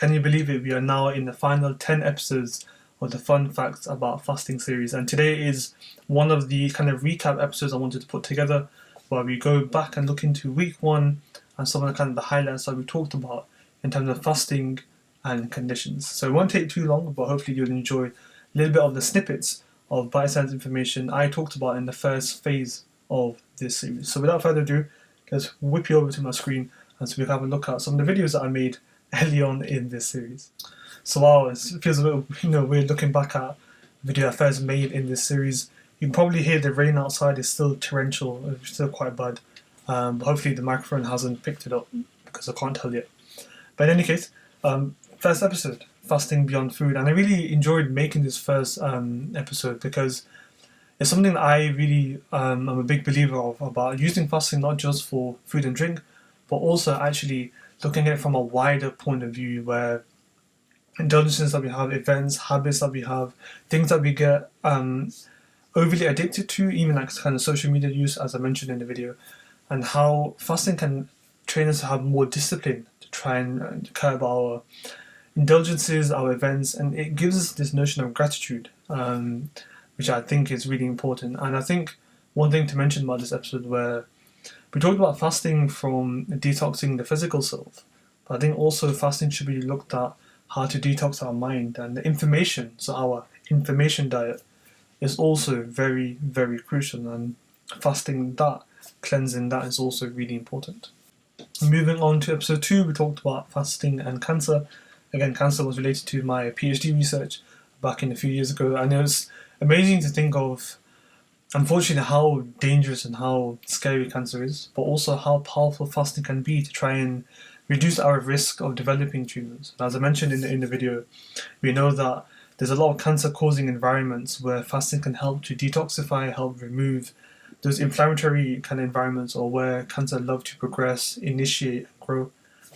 Can you believe it? We are now in the final 10 episodes of the Fun Facts About Fasting series, and today is one of the kind of recap episodes I wanted to put together where we go back and look into week one and some of the kind of the highlights that we talked about in terms of fasting and conditions. So it won't take too long, but hopefully you'll enjoy a little bit of the snippets of bite-sized information I talked about in the first phase of this series. So without further ado, let's whip you over to my screen and so we can have a look at some of the videos that I made early on in this series. So wow, it feels a little weird looking back at the video I first made in this series. You can probably hear the rain outside is still torrential, it's still quite bad. But hopefully the microphone hasn't picked it up because I can't tell yet. But in any case, first episode, fasting beyond food, and I really enjoyed making this first episode because it's something that I really am a big believer of, about using fasting not just for food and drink, but also actually looking at it from a wider point of view where indulgences that we have, events, habits that we have, things that we get overly addicted to, even like kind of social media use, as I mentioned in the video, and how fasting can train us to have more discipline to try and curb our indulgences, our events, and it gives us this notion of gratitude, which I think is really important. And I think one thing to mention about this episode where we talked about fasting from detoxing the physical self, but I think also fasting should be looked at how to detox our mind and the information. So our information diet is also very, very crucial, and fasting that, cleansing that is also really important. Moving on to episode 2, we talked about fasting and cancer. Again, cancer was related to my PhD research back in a few years ago, and it was amazing to think of, unfortunately, how dangerous and how scary cancer is, but also how powerful fasting can be to try and reduce our risk of developing tumours. As I mentioned in the video, we know that there's a lot of cancer-causing environments where fasting can help to detoxify, help remove those inflammatory kind of environments, or where cancer love to progress, initiate, and grow.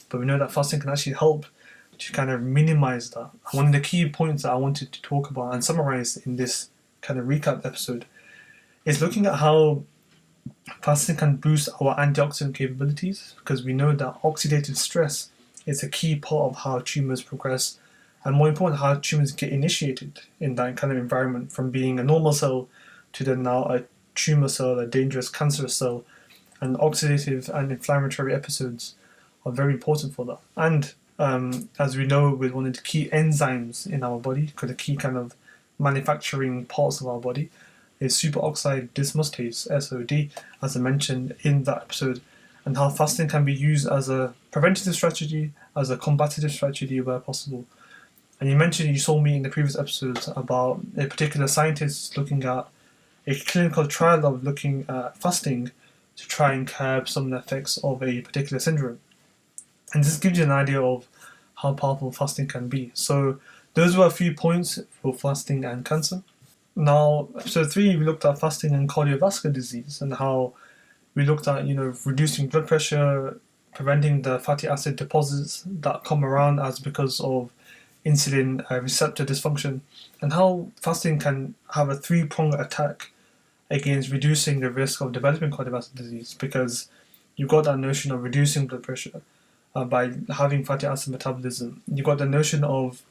But we know that fasting can actually help to kind of minimize that. One of the key points that I wanted to talk about and summarize in this kind of recap episode is looking at how fasting can boost our antioxidant capabilities, because we know that oxidative stress is a key part of how tumours progress, and more important, how tumours get initiated in that kind of environment, from being a normal cell to then now a tumour cell, a dangerous cancerous cell. And oxidative and inflammatory episodes are very important for that. And as we know, with one of the key enzymes in our body, because the key kind of manufacturing parts of our body is superoxide dismutase, SOD, as I mentioned in that episode, and how fasting can be used as a preventative strategy, as a combative strategy where possible. And you saw me in the previous episodes about a particular scientist looking at a clinical trial of looking at fasting to try and curb some of the effects of a particular syndrome. And this gives you an idea of how powerful fasting can be. So those were a few points for fasting and cancer. Now, episode 3, we looked at fasting and cardiovascular disease, and how we looked at, reducing blood pressure, preventing the fatty acid deposits that come around as because of insulin receptor dysfunction, and how fasting can have a 3-pronged attack against reducing the risk of developing cardiovascular disease, because you've got that notion of reducing blood pressure by having fatty acid metabolism. You've got the notion of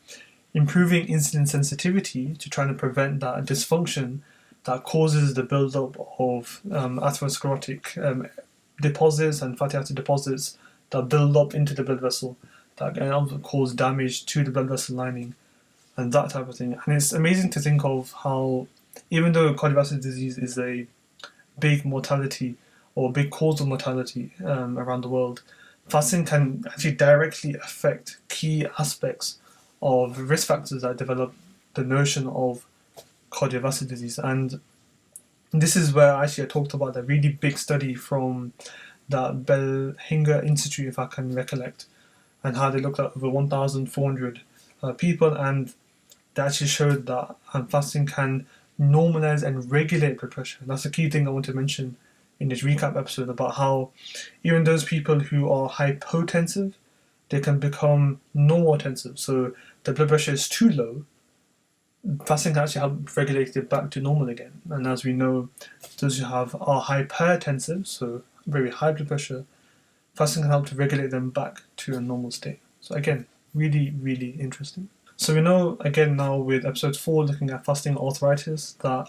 improving insulin sensitivity to try to prevent that dysfunction that causes the build-up of atherosclerotic deposits and fatty acid deposits that build up into the blood vessel that can also cause damage to the blood vessel lining and that type of thing. And it's amazing to think of how, even though cardiovascular disease is a big mortality or a big cause of mortality around the world, fasting can actually directly affect key aspects of risk factors that develop the notion of cardiovascular disease. And this is where actually I talked about the really big study from that Belhinger Institute, if I can recollect, and how they looked at over 1,400 people, and they actually showed that fasting can normalize and regulate blood pressure. And that's the key thing I want to mention in this recap episode, about how even those people who are hypotensive, they can become normotensive. So the blood pressure is too low, fasting can actually help regulate it back to normal again. And as we know, those who are hypertensive, so very high blood pressure, fasting can help to regulate them back to a normal state. So again, Really, really interesting. So we know, again, now with episode 4, looking at fasting arthritis, that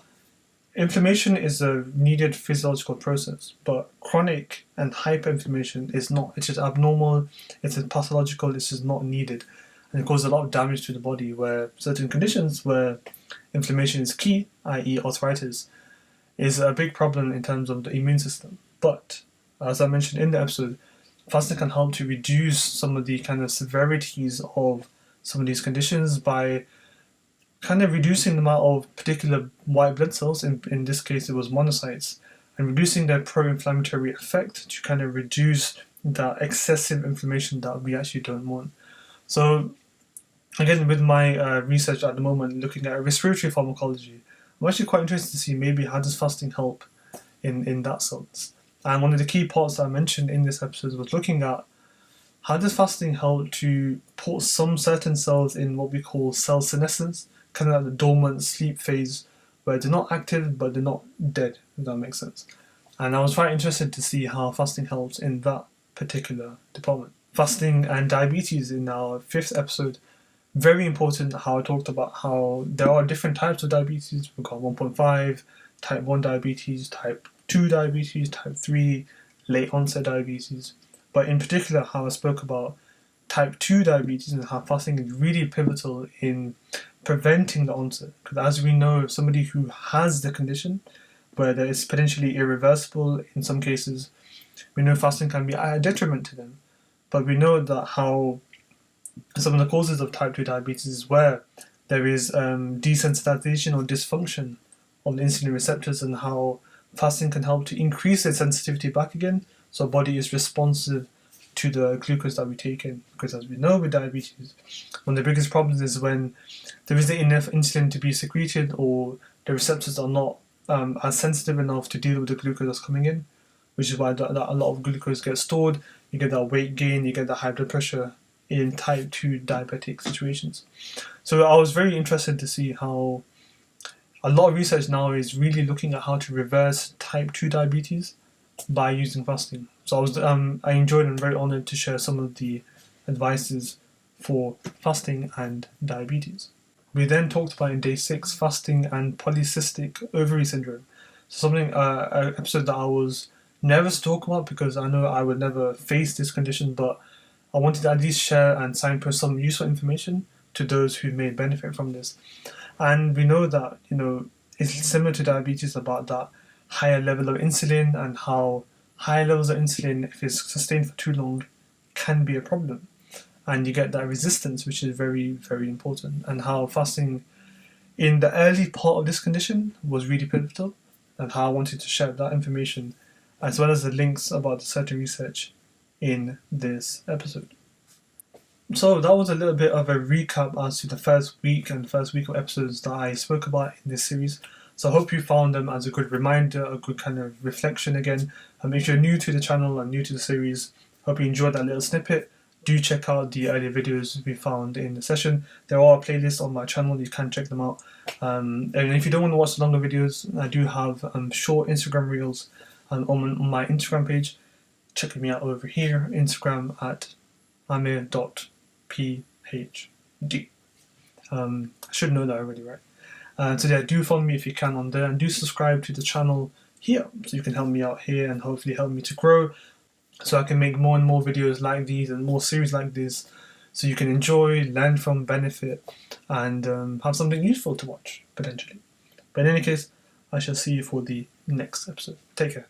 inflammation is a needed physiological process, but chronic and hyperinflammation is not. It's just abnormal, it's pathological, it's just not needed. And it causes a lot of damage to the body, where certain conditions where inflammation is key, i.e. arthritis, is a big problem in terms of the immune system. But, as I mentioned in the episode, fasting can help to reduce some of the kind of severities of some of these conditions by kind of reducing the amount of particular white blood cells, in this case it was monocytes, and reducing their pro-inflammatory effect to kind of reduce that excessive inflammation that we actually don't want. So again, with my research at the moment looking at respiratory pharmacology, I'm actually quite interested to see maybe how does fasting help in that sense. And one of the key parts that I mentioned in this episode was looking at how does fasting help to put some certain cells in what we call cell senescence, kind of like the dormant sleep phase, where they're not active but they're not dead, if that makes sense. And I was quite interested to see how fasting helps in that particular department. Fasting and diabetes in our 5th episode, very important how I talked about how there are different types of diabetes. We've got 1.5, type 1 diabetes, type 2 diabetes, type 3, late onset diabetes. But in particular, how I spoke about type 2 diabetes and how fasting is really pivotal in preventing the onset. Because as we know, somebody who has the condition, where it's potentially irreversible in some cases, we know fasting can be a detriment to them. But we know that how some of the causes of type 2 diabetes is where there is desensitization or dysfunction of the insulin receptors, and how fasting can help to increase their sensitivity back again, so our body is responsive to the glucose that we take in. Because as we know with diabetes, one of the biggest problems is when there isn't enough insulin to be secreted, or the receptors are not as sensitive enough to deal with the glucose that's coming in, which is why that a lot of glucose gets stored. You get that weight gain, you get that high blood pressure in type 2 diabetic situations. So I was very interested to see how a lot of research now is really looking at how to reverse type 2 diabetes by using fasting. So I enjoyed and very honoured to share some of the advices for fasting and diabetes. We then talked about in day 6 fasting and polycystic ovary syndrome. So something an episode that I was nervous to talk about because I know I would never face this condition, but I wanted to at least share and signpost some useful information to those who may benefit from this. And we know that, it's similar to diabetes about that higher level of insulin, and how higher levels of insulin, if it's sustained for too long, can be a problem. And you get that resistance, which is very, very important. And how fasting in the early part of this condition was really pivotal, and how I wanted to share that information, as well as the links about the certain research in this episode. So that was a little bit of a recap as to the first week of episodes that I spoke about in this series. So I hope you found them as a good reminder, a good kind of reflection again. And if you're new to the channel and new to the series, hope you enjoyed that little snippet. Do check out the earlier videos we found in the session. There are playlists on my channel, you can check them out. And if you don't want to watch the longer videos, I do have short Instagram reels on my Instagram page. Check me out over here, Instagram at Aamir.phd. I should know that already, right? So yeah, do follow me if you can on there, and do subscribe to the channel here, so you can help me out here and hopefully help me to grow, so I can make more and more videos like these and more series like this, so you can enjoy, learn from, benefit, and have something useful to watch, potentially. But in any case, I shall see you for the next episode. Take care.